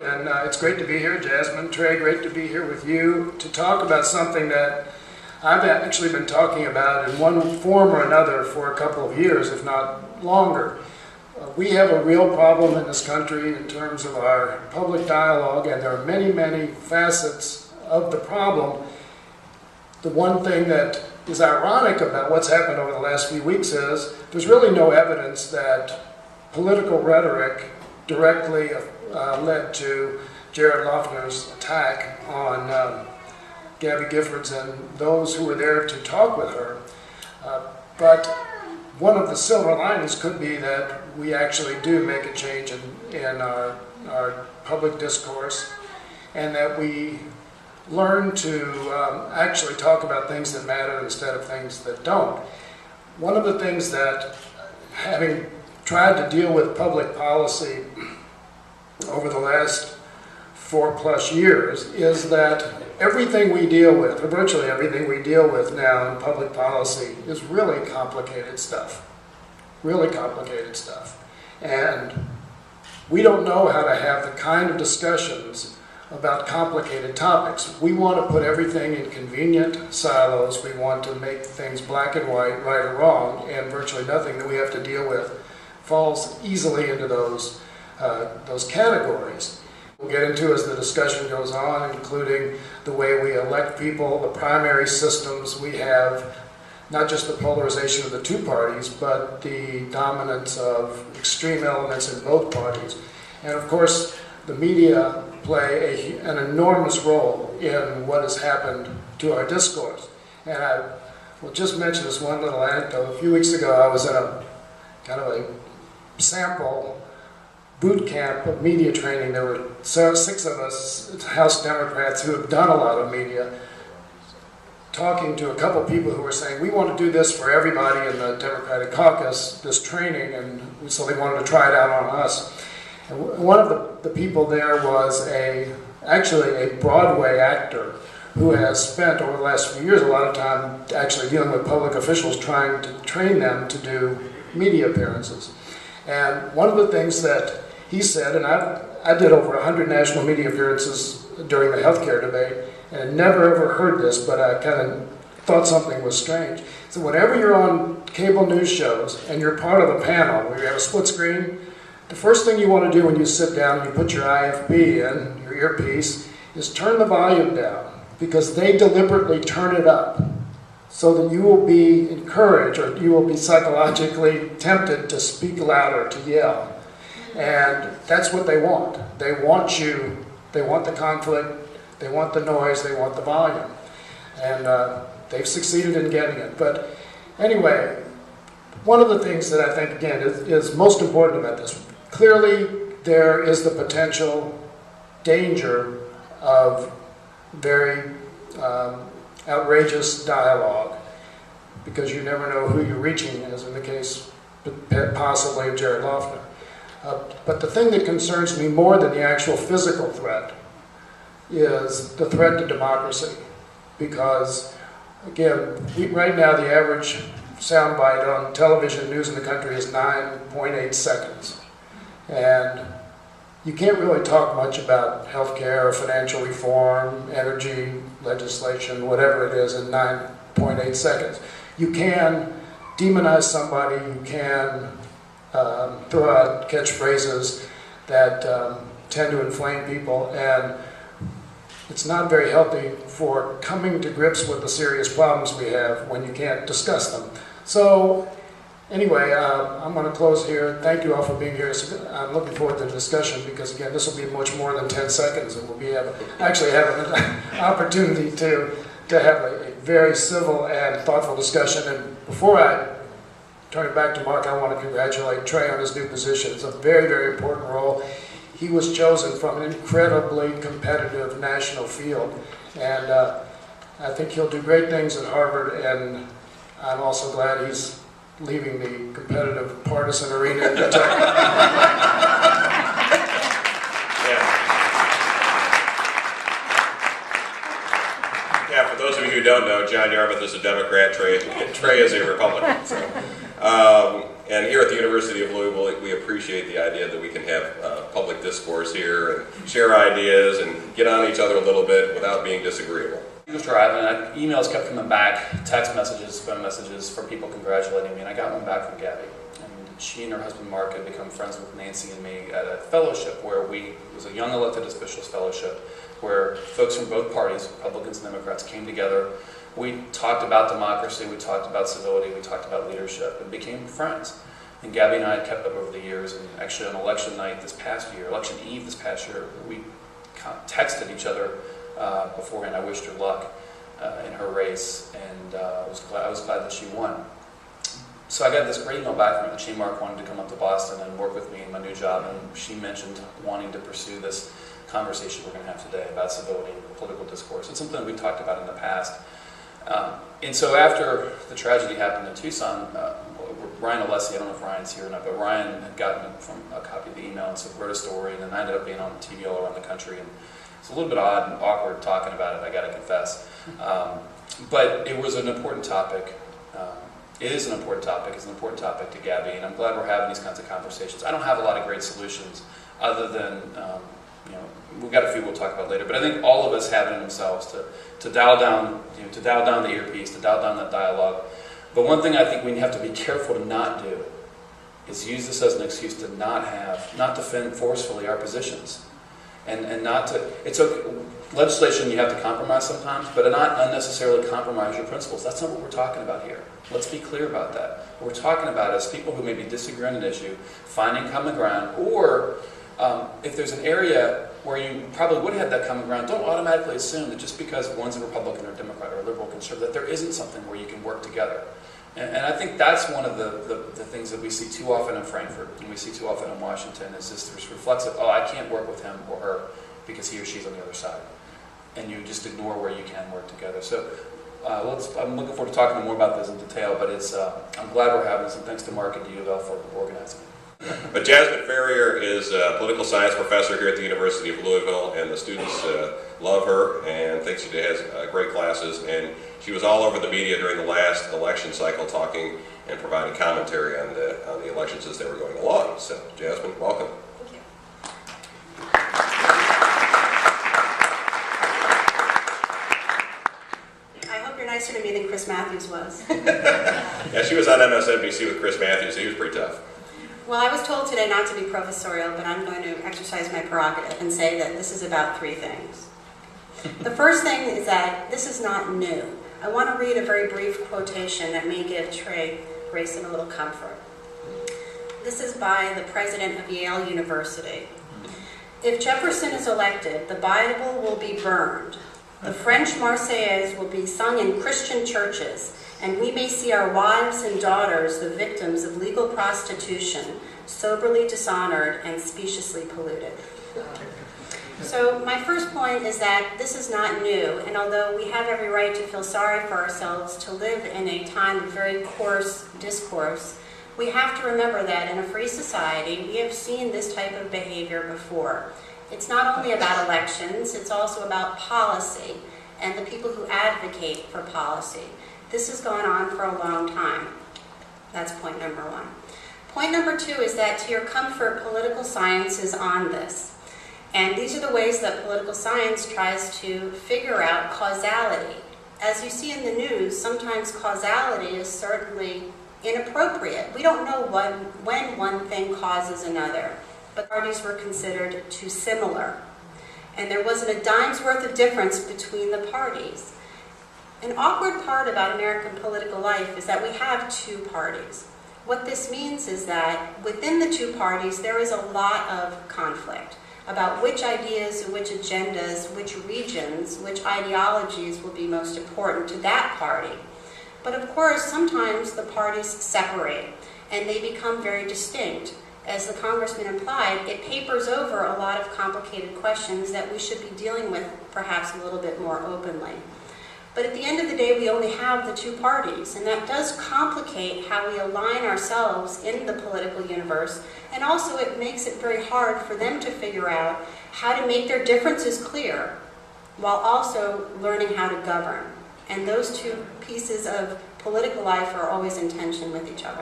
And it's great to be here, Jasmine. Trey, great to be here with you to talk about something that I've actually been talking about in one form or another for a couple of years, if not longer. We have a real problem in this country in terms of our public dialogue, and there are many, many facets of the problem. The one thing that is ironic about what's happened over the last few weeks is there's really no evidence that political rhetoric directly led to Jared Loughner's attack on Gabby Giffords and those who were there to talk with her. But one of the silver linings could be that we actually do make a change in our public discourse, and that we learn to actually talk about things that matter instead of things that don't. One of the things that, having tried to deal with public policy over the last 4+ years, is that everything we deal with, or virtually everything we deal with now in public policy, is really complicated stuff. Really complicated stuff. And we don't know how to have the kind of discussions about complicated topics. We want to put everything in convenient silos. We want to make things black and white, right or wrong, and virtually nothing that we have to deal with falls easily into those categories. We'll get into as the discussion goes on, including the way we elect people, the primary systems we have, not just the polarization of the two parties, but the dominance of extreme elements in both parties. And of course, the media play an enormous role in what has happened to our discourse. And I will just mention this one little anecdote. A few weeks ago, I was in a kind of a sample boot camp of media training. There were 6 of us, House Democrats, who have done a lot of media, talking to a couple people who were saying, we want to do this for everybody in the Democratic caucus, this training, and so they wanted to try it out on us. And one of the people there was actually a Broadway actor who has spent over the last few years a lot of time actually dealing with public officials, trying to train them to do media appearances. And one of the things that he said, and I did over 100 national media appearances during the healthcare debate, and I never ever heard this, but I kind of thought something was strange. So whenever you're on cable news shows and you're part of a panel where you have a split screen, the first thing you want to do when you sit down and you put your IFB in, your earpiece, is turn the volume down, because they deliberately turn it up so that you will be encouraged, or you will be psychologically tempted to speak louder, to yell. And that's what they want. They want you, they want the conflict, they want the noise, they want the volume. And they've succeeded in getting it. But anyway, one of the things that I think, again, is most important about this, clearly there is the potential danger of very outrageous dialogue, because you never know who you're reaching, as in the case possibly of Jared Loughner. But the thing that concerns me more than the actual physical threat is the threat to democracy. Because, again, right now the average soundbite on television news in the country is 9.8 seconds. And you can't really talk much about healthcare or financial reform, energy legislation, whatever it is, in 9.8 seconds. You can demonize somebody, you can throw out catchphrases that tend to inflame people, and it's not very healthy for coming to grips with the serious problems we have when you can't discuss them. So anyway, I'm going to close here. Thank you all for being here. I'm looking forward to the discussion, because again, this will be much more than 10 seconds, and we'll actually have an opportunity to have a very civil and thoughtful discussion. And before I turn it back to Mark, I want to congratulate Trey on his new position. It's a very, very important role. He was chosen from an incredibly competitive national field, and I think he'll do great things at Harvard, and I'm also glad he's leaving the competitive partisan arena in Yeah, for those of you who don't know, John Yarmuth is a Democrat, Trey is a Republican. So. And here at the University of Louisville, we appreciate the idea that we can have public discourse here and share ideas and get on each other a little bit without being disagreeable. I was driving, and emails kept coming back, text messages, phone messages from people congratulating me, and I got one back from Gabby. And she and her husband Mark had become friends with Nancy and me at a fellowship where it was a young elected officials fellowship, where folks from both parties, Republicans and Democrats, came together. We talked about democracy, we talked about civility, we talked about leadership, and became friends. And Gabby and I had kept up over the years, and actually on election night this past year, election eve this past year, we texted each other beforehand. I wished her luck in her race, and I was glad that she won. So I got this great email back from her that she and Mark wanted to come up to Boston and work with me in my new job, and she mentioned wanting to pursue this conversation we're going to have today about civility and political discourse. It's something we've talked about in the past. And so after the tragedy happened in Tucson, Ryan Alessi, I don't know if Ryan's here or not, but Ryan had gotten from a copy of the email and so wrote a story, and then I ended up being on TV all around the country. And it's a little bit odd and awkward talking about it, I got to confess. But it was an important topic. It is an important topic. It's an important topic to Gabby, and I'm glad we're having these kinds of conversations. I don't have a lot of great solutions other than, we've got a few we'll talk about later, but I think all of us have it in themselves to dial down, to dial down the earpiece, to dial down that dialogue. But one thing I think we have to be careful to not do is use this as an excuse to not defend forcefully our positions. And not to, it's okay, legislation you have to compromise sometimes, but not unnecessarily compromise your principles. That's not what we're talking about here. Let's be clear about that. What we're talking about is people who maybe disagree on an issue, finding common ground, or if there's an area where you probably would have that common ground, don't automatically assume that just because one's a Republican or Democrat or a liberal or conservative, that there isn't something where you can work together. And I think that's one of the things that we see too often in Frankfurt and we see too often in Washington is this reflexive, oh, I can't work with him or her because he or she's on the other side. And you just ignore where you can work together. So I'm looking forward to talking more about this in detail, but I'm glad we're having this, and thanks to Mark and to U of L for organizing it. But Jasmine Farrier is a political science professor here at the University of Louisville, and the students love her and think she has great classes. And she was all over the media during the last election cycle talking and providing commentary on the elections as they were going along. So, Jasmine, welcome. Thank you. I hope you're nicer to me than Chris Matthews was. Yeah, she was on MSNBC with Chris Matthews. He was pretty tough. Well, I was told today not to be professorial, but I'm going to exercise my prerogative and say that this is about three things. The first thing is that this is not new. I want to read a very brief quotation that may give Trey Grayson a little comfort. This is by the president of Yale University. If Jefferson is elected, the Bible will be burned. The French Marseillaise will be sung in Christian churches, and we may see our wives and daughters the victims of legal prostitution, soberly dishonored and speciously polluted. So my first point is that this is not new, and although we have every right to feel sorry for ourselves to live in a time of very coarse discourse, we have to remember that in a free society, we have seen this type of behavior before. It's not only about elections, it's also about policy and the people who advocate for policy. This has gone on for a long time. That's point number one. Point number two is that, to your comfort, political science is on this. And these are the ways that political science tries to figure out causality. As you see in the news, sometimes causality is certainly inappropriate. We don't know when one thing causes another, but parties were considered too similar. And there wasn't a dime's worth of difference between the parties. An awkward part about American political life is that we have two parties. What this means is that within the two parties, there is a lot of conflict about which ideas, which agendas, which regions, which ideologies will be most important to that party. But of course, sometimes the parties separate and they become very distinct. As the congressman implied, it papers over a lot of complicated questions that we should be dealing with perhaps a little bit more openly. But at the end of the day, we only have the two parties, and that does complicate how we align ourselves in the political universe, and also it makes it very hard for them to figure out how to make their differences clear while also learning how to govern. And those two pieces of political life are always in tension with each other.